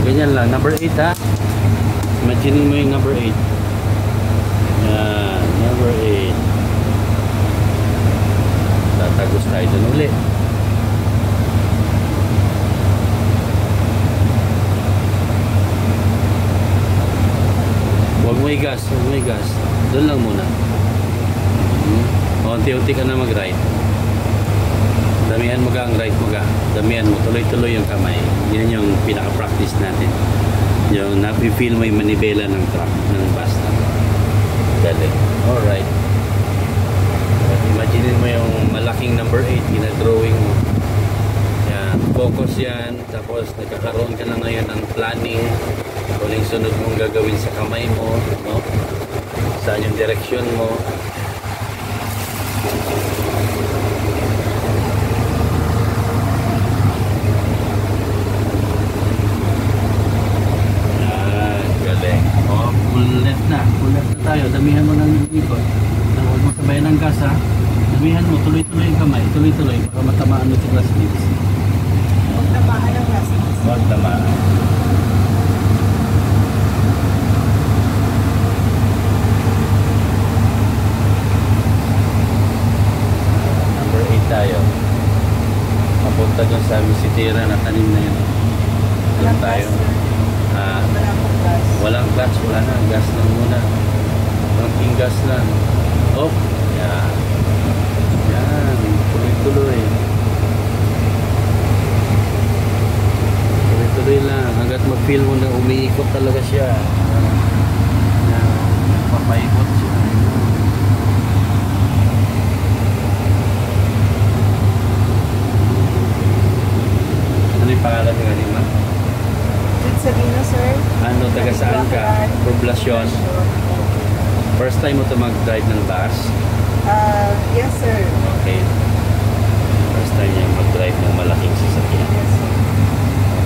ganyan lang. Number 8 ha. Imagine mo yung number 8. Yan, number 8. Tatagos tayo dun ulit. Huwag mo i-gas, huwag mo i-gas. Doon lang muna. Unti-unti ka na mag-ride. Damihan mo ka ang ride mo ka. Damihan mo, tuloy-tuloy yung kamay. Yan yung pinaka-practice natin. Yung napi-feel mo yung manibela ng truck, ng bus na. Dali. Alright. Imagine mo yung malaking number 8, ginadrawing mo. Yan, focus yan. Tapos nagkakaroon ka na ngayon ng planning. Kung yung sunod mong gagawin sa kamay mo, no? Saan yung direksyon mo. Yan, galing. O, full left na tayo. Damihan mo ng ikot. Huwag mo sabayan ng gas ha. Damihan mo, tuloy-tuloy yung kamay. Tuloy-tuloy para matamaan mo sa glass beads. Huwag tamaan ang glass beads. Huwag tamaan. Tayo mapunta dun sa misitira na tanim na yun. Doon tayo. Walang clutch, wala na. Gas lang muna. Konting gas lang. Oh, yan. Yan. Tuloy-tuloy. Tuloy-tuloy lang. Hanggat mag-feel mo na umiikot talaga siya. Papaikot siya. Ano yung pangalan ng anima? Sabino, sir. Ano, taga saan ka? Poblasyon. First time mo ito mag-drive ng bus? Yes, sir. Okay. First time niya mag-drive ng malaking sasakyan. Yes, sir.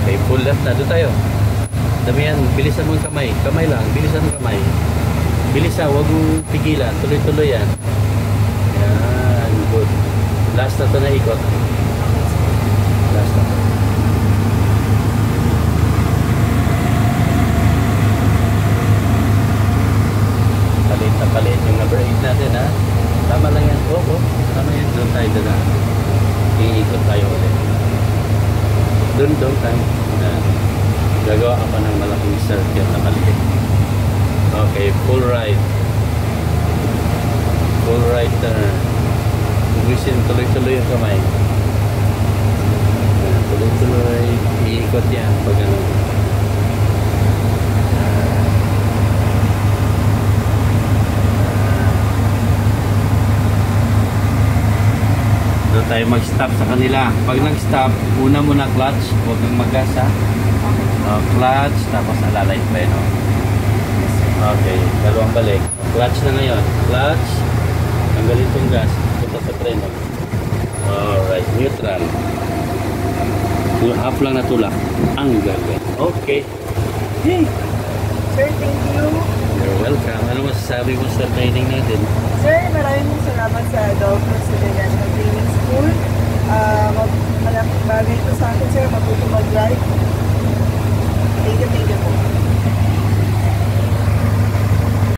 Okay, full left na. Doon tayo. Damihan, bilisan mo yung kamay. Kamay lang, bilisan mo kamay. Bilisan, huwag mong pigilan. Tuloy-tuloy yan. Yan, good. Last na ito na ikot. Last na ito. Palit yung number 8 natin ha. Tama lang yan. Oo, tama yan. Doon tayo doon ha. Iikot tayo ulit. Doon tayo. Gagawa ka pa ng malaking circuit na maliit. Okay, full right. Full right turn. Ubusin, tuloy-tuloy yung kamay. Tuloy-tuloy. Iikot yan. Pag ano. Doon tayo mag-stop sa kanila. Pag nag-stop, una muna clutch. Huwag kang mag-gas ha. Clutch, tapos alalay pa yun. Okay, dalawang balik. Clutch na ngayon. Clutch. Tanggalin itong gas. Punta sa preno. Alright, neutral. Half lang na tulak. Ang gagawin. Okay. Yay! Sir, thank you. You're welcome. Ano masasabi mo sa training natin? Sir, maraming salamat sa Dolphins International Training School. Malaking bagay ito sa akin, sir. Matuto mag-drive. Thank you po.